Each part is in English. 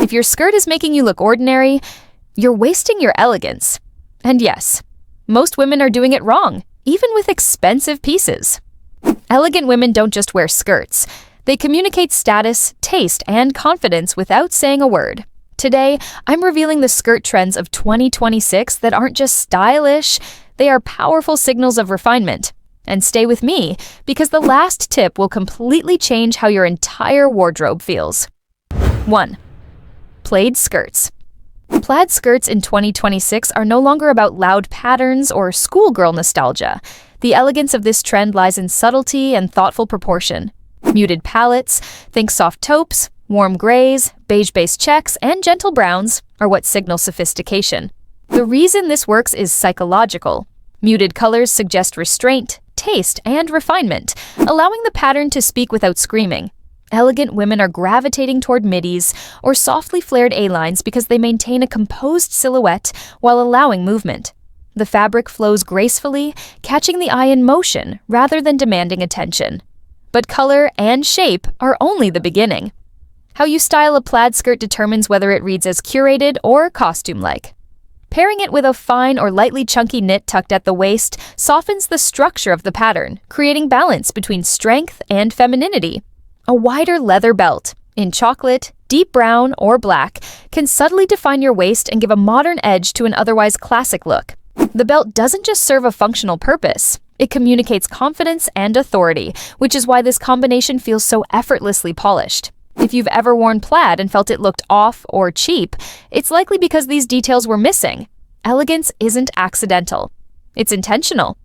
If your skirt is making you look ordinary, you're wasting your elegance. And yes, most women are doing it wrong, even with expensive pieces. Elegant women don't just wear skirts. They communicate status, taste, and confidence without saying a word. Today, I'm revealing the skirt trends of 2026 that aren't just stylish, they are powerful signals of refinement. And stay with me, because the last tip will completely change how your entire wardrobe feels. 1. Plaid skirts. Plaid skirts in 2026 are no longer about loud patterns or schoolgirl nostalgia. The elegance of this trend lies in subtlety and thoughtful proportion. Muted palettes, think soft taupes, warm grays, beige-based checks, and gentle browns are what signal sophistication. The reason this works is psychological. Muted colors suggest restraint, taste, and refinement, allowing the pattern to speak without screaming. Elegant women are gravitating toward middies or softly flared A-lines because they maintain a composed silhouette while allowing movement. The fabric flows gracefully, catching the eye in motion rather than demanding attention. But color and shape are only the beginning. How you style a plaid skirt determines whether it reads as curated or costume-like. Pairing it with a fine or lightly chunky knit tucked at the waist softens the structure of the pattern, creating balance between strength and femininity. A wider leather belt, in chocolate, deep brown, or black, can subtly define your waist and give a modern edge to an otherwise classic look. The belt doesn't just serve a functional purpose. It communicates confidence and authority, which is why this combination feels so effortlessly polished. If you've ever worn plaid and felt it looked off or cheap, it's likely because these details were missing. Elegance isn't accidental. It's intentional.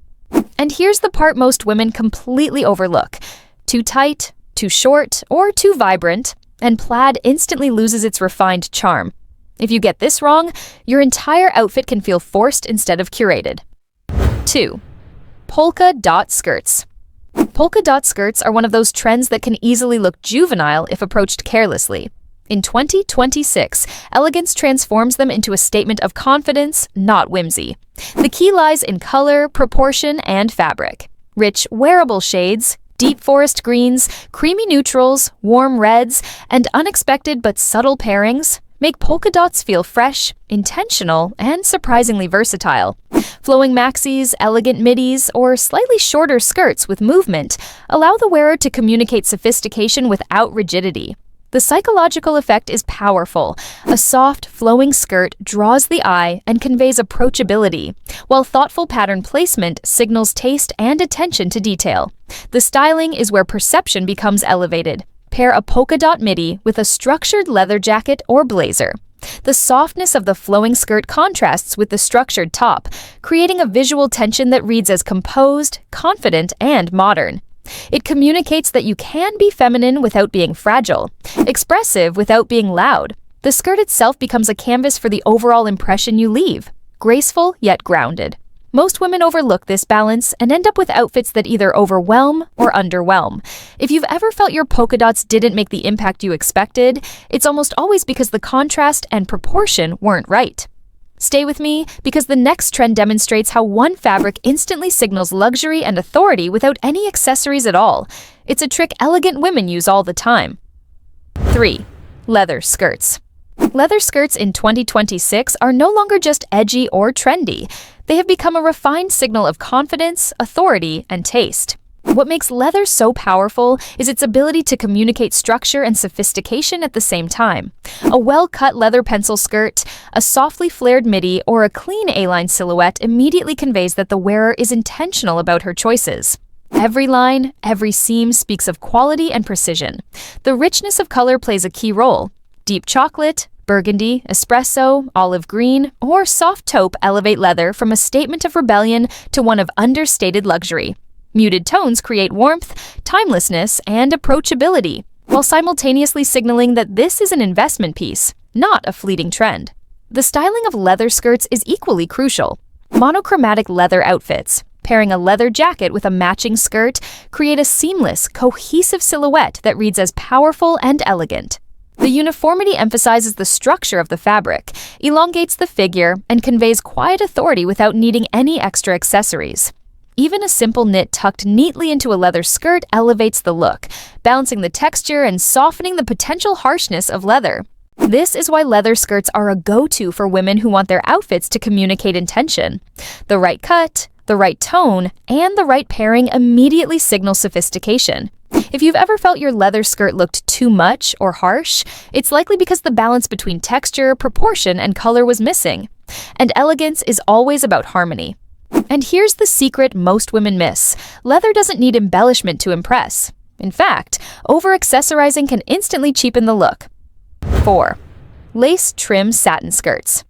And here's the part most women completely overlook. Too tight, too short, or too vibrant, and plaid instantly loses its refined charm. If you get this wrong, your entire outfit can feel forced instead of curated. 2. Polka dot skirts. Polka dot skirts are one of those trends that can easily look juvenile if approached carelessly. In 2026, elegance transforms them into a statement of confidence, not whimsy. The key lies in color, proportion, and fabric. Rich, wearable shades, deep forest greens, creamy neutrals, warm reds, and unexpected but subtle pairings make polka dots feel fresh, intentional, and surprisingly versatile. Flowing maxis, elegant middies, or slightly shorter skirts with movement allow the wearer to communicate sophistication without rigidity. The psychological effect is powerful. A soft, flowing skirt draws the eye and conveys approachability, while thoughtful pattern placement signals taste and attention to detail. The styling is where perception becomes elevated. Pair a polka dot midi with a structured leather jacket or blazer. The softness of the flowing skirt contrasts with the structured top, creating a visual tension that reads as composed, confident, and modern. It communicates that you can be feminine without being fragile, expressive without being loud. The skirt itself becomes a canvas for the overall impression you leave, graceful yet grounded. Most women overlook this balance and end up with outfits that either overwhelm or underwhelm. If you've ever felt your polka dots didn't make the impact you expected, it's almost always because the contrast and proportion weren't right. Stay with me, because the next trend demonstrates how one fabric instantly signals luxury and authority without any accessories at all. It's a trick elegant women use all the time. 3. Leather skirts. Leather skirts in 2026 are no longer just edgy or trendy. They have become a refined signal of confidence, authority, and taste. What makes leather so powerful is its ability to communicate structure and sophistication at the same time. A well-cut leather pencil skirt, a softly flared midi, or a clean A-line silhouette immediately conveys that the wearer is intentional about her choices. Every line, every seam speaks of quality and precision. The richness of color plays a key role. Deep chocolate, burgundy, espresso, olive green, or soft taupe elevate leather from a statement of rebellion to one of understated luxury. Muted tones create warmth, timelessness, and approachability, while simultaneously signaling that this is an investment piece, not a fleeting trend. The styling of leather skirts is equally crucial. Monochromatic leather outfits, pairing a leather jacket with a matching skirt, create a seamless, cohesive silhouette that reads as powerful and elegant. The uniformity emphasizes the structure of the fabric, elongates the figure, and conveys quiet authority without needing any extra accessories. Even a simple knit tucked neatly into a leather skirt elevates the look, balancing the texture and softening the potential harshness of leather. This is why leather skirts are a go-to for women who want their outfits to communicate intention. The right cut, the right tone, and the right pairing immediately signal sophistication. If you've ever felt your leather skirt looked too much or harsh, it's likely because the balance between texture, proportion, and color was missing. And elegance is always about harmony. And here's the secret most women miss. Leather doesn't need embellishment to impress. In fact, over-accessorizing can instantly cheapen the look. 4. Lace trim satin skirts.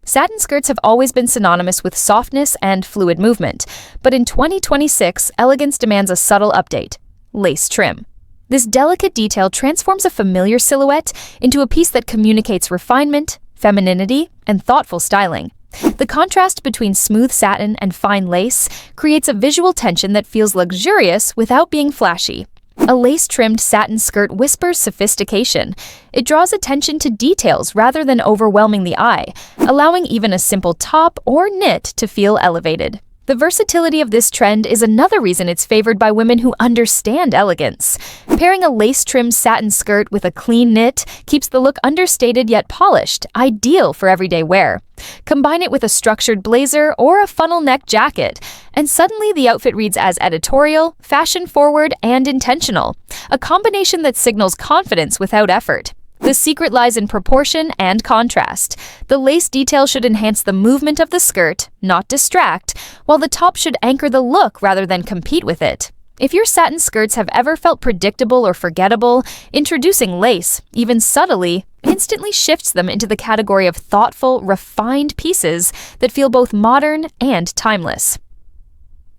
Satin skirts have always been synonymous with softness and fluid movement, but in 2026, elegance demands a subtle update: lace trim. This delicate detail transforms a familiar silhouette into a piece that communicates refinement, femininity, and thoughtful styling. The contrast between smooth satin and fine lace creates a visual tension that feels luxurious without being flashy. A lace-trimmed satin skirt whispers sophistication. It draws attention to details rather than overwhelming the eye, allowing even a simple top or knit to feel elevated. The versatility of this trend is another reason it's favored by women who understand elegance. Pairing a lace-trimmed satin skirt with a clean knit keeps the look understated yet polished, ideal for everyday wear. Combine it with a structured blazer or a funnel neck jacket, and suddenly the outfit reads as editorial, fashion-forward, and intentional, a combination that signals confidence without effort. The secret lies in proportion and contrast. The lace detail should enhance the movement of the skirt, not distract, while the top should anchor the look rather than compete with it. If your satin skirts have ever felt predictable or forgettable, introducing lace, even subtly, instantly shifts them into the category of thoughtful, refined pieces that feel both modern and timeless.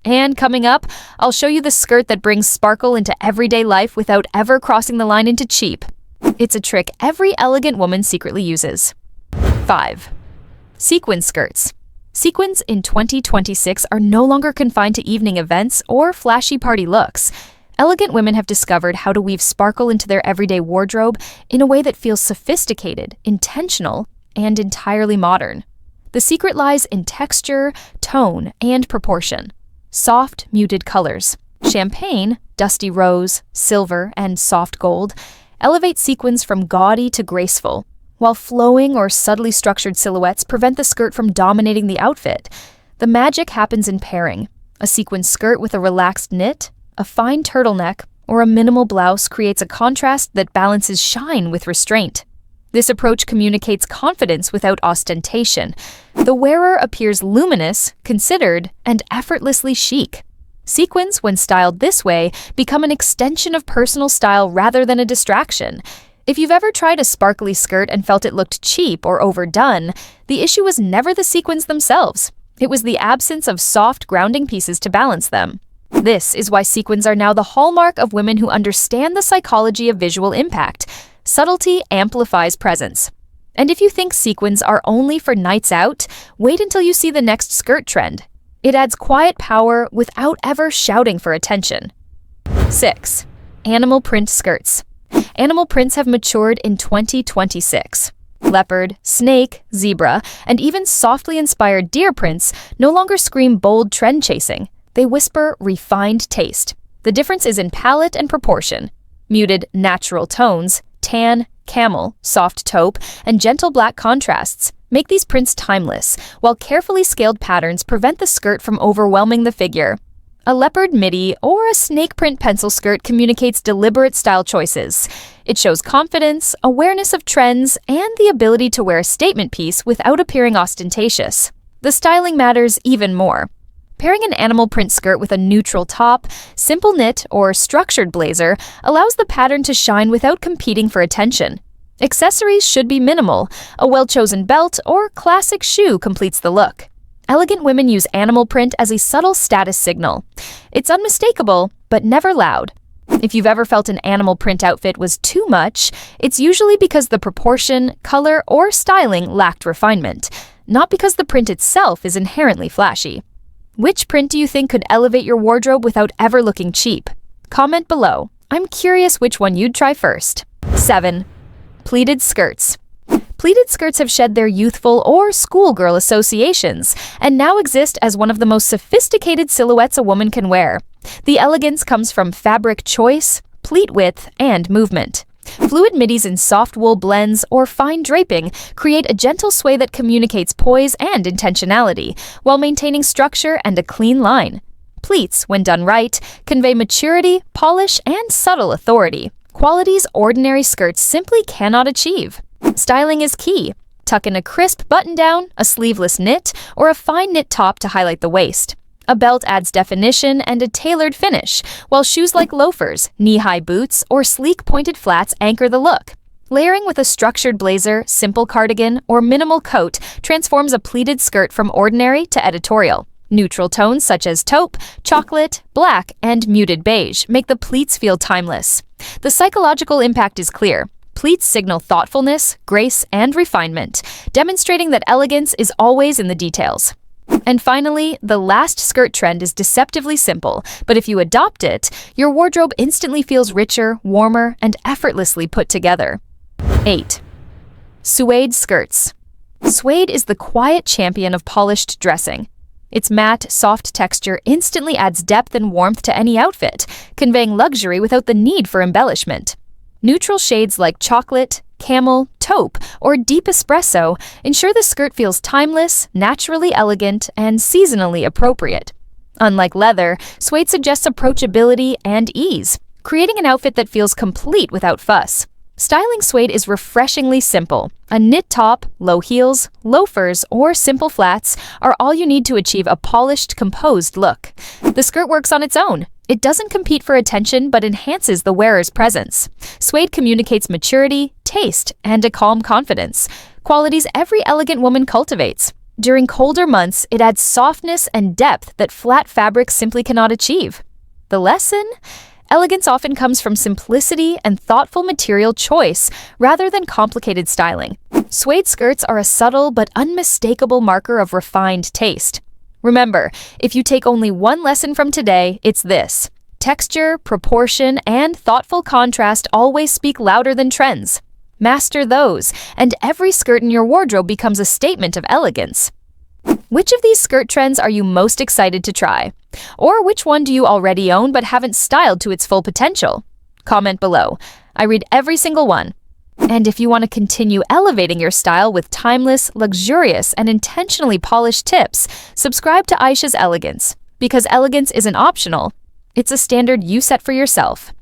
And coming up, I'll show you the skirt that brings sparkle into everyday life without ever crossing the line into cheap. It's a trick every elegant woman secretly uses. 5. Sequin skirts. Sequins in 2026 are no longer confined to evening events or flashy party looks. Elegant women have discovered how to weave sparkle into their everyday wardrobe in a way that feels sophisticated, intentional, and entirely modern. The secret lies in texture, tone, and proportion. Soft, muted colors, champagne, dusty rose, silver, and soft gold, elevate sequins from gaudy to graceful, while flowing or subtly structured silhouettes prevent the skirt from dominating the outfit. The magic happens in pairing. A sequin skirt with a relaxed knit, a fine turtleneck, or a minimal blouse creates a contrast that balances shine with restraint. This approach communicates confidence without ostentation. The wearer appears luminous, considered, and effortlessly chic. Sequins, when styled this way, become an extension of personal style rather than a distraction. If you've ever tried a sparkly skirt and felt it looked cheap or overdone, the issue was never the sequins themselves. It was the absence of soft, grounding pieces to balance them. This is why sequins are now the hallmark of women who understand the psychology of visual impact. Subtlety amplifies presence. And if you think sequins are only for nights out, wait until you see the next skirt trend. It adds quiet power without ever shouting for attention. 6. Animal print skirts. Animal prints have matured in 2026. Leopard, snake, zebra, and even softly inspired deer prints no longer scream bold trend chasing. They whisper refined taste. The difference is in palette and proportion. Muted, natural tones, tan, camel, soft taupe, and gentle black contrasts make these prints timeless, while carefully scaled patterns prevent the skirt from overwhelming the figure. A leopard midi or a snake print pencil skirt communicates deliberate style choices. It shows confidence, awareness of trends, and the ability to wear a statement piece without appearing ostentatious. The styling matters even more. Pairing an animal print skirt with a neutral top, simple knit, or structured blazer allows the pattern to shine without competing for attention. Accessories should be minimal. A well-chosen belt or classic shoe completes the look. Elegant women use animal print as a subtle status signal. It's unmistakable, but never loud. If you've ever felt an animal print outfit was too much, it's usually because the proportion, color, or styling lacked refinement, not because the print itself is inherently flashy. Which print do you think could elevate your wardrobe without ever looking cheap? Comment below. I'm curious which one you'd try first. 7. Pleated skirts. Pleated skirts have shed their youthful or schoolgirl associations and now exist as one of the most sophisticated silhouettes a woman can wear. The elegance comes from fabric choice, pleat width, and movement. Fluid middies in soft wool blends or fine draping create a gentle sway that communicates poise and intentionality, while maintaining structure and a clean line. Pleats, when done right, convey maturity, polish, and subtle authority, qualities ordinary skirts simply cannot achieve. Styling is key. Tuck in a crisp button-down, a sleeveless knit, or a fine knit top to highlight the waist. A belt adds definition and a tailored finish, while shoes like loafers, knee-high boots, or sleek pointed flats anchor the look. Layering with a structured blazer, simple cardigan, or minimal coat transforms a pleated skirt from ordinary to editorial. Neutral tones such as taupe, chocolate, black, and muted beige make the pleats feel timeless. The psychological impact is clear. Pleats signal thoughtfulness, grace, and refinement, demonstrating that elegance is always in the details. And finally, the last skirt trend is deceptively simple, but if you adopt it, your wardrobe instantly feels richer, warmer, and effortlessly put together. 8. Suede skirts. Suede is the quiet champion of polished dressing. Its matte, soft texture instantly adds depth and warmth to any outfit, conveying luxury without the need for embellishment. Neutral shades like chocolate, camel, taupe, or deep espresso ensure the skirt feels timeless, naturally elegant, and seasonally appropriate. Unlike leather, suede suggests approachability and ease, creating an outfit that feels complete without fuss. Styling suede is refreshingly simple. A knit top, low heels, loafers, or simple flats are all you need to achieve a polished, composed look. The skirt works on its own. It doesn't compete for attention but enhances the wearer's presence. Suede communicates maturity, taste, and a calm confidence, qualities every elegant woman cultivates. During colder months, it adds softness and depth that flat fabrics simply cannot achieve. The lesson? Elegance often comes from simplicity and thoughtful material choice rather than complicated styling. Suede skirts are a subtle but unmistakable marker of refined taste. Remember, if you take only one lesson from today, it's this. Texture, proportion, and thoughtful contrast always speak louder than trends. Master those, and every skirt in your wardrobe becomes a statement of elegance. Which of these skirt trends are you most excited to try? Or which one do you already own but haven't styled to its full potential? Comment below. I read every single one. And if you want to continue elevating your style with timeless, luxurious, and intentionally polished tips, subscribe to Aisha's Elegance, because elegance isn't optional. It's a standard you set for yourself.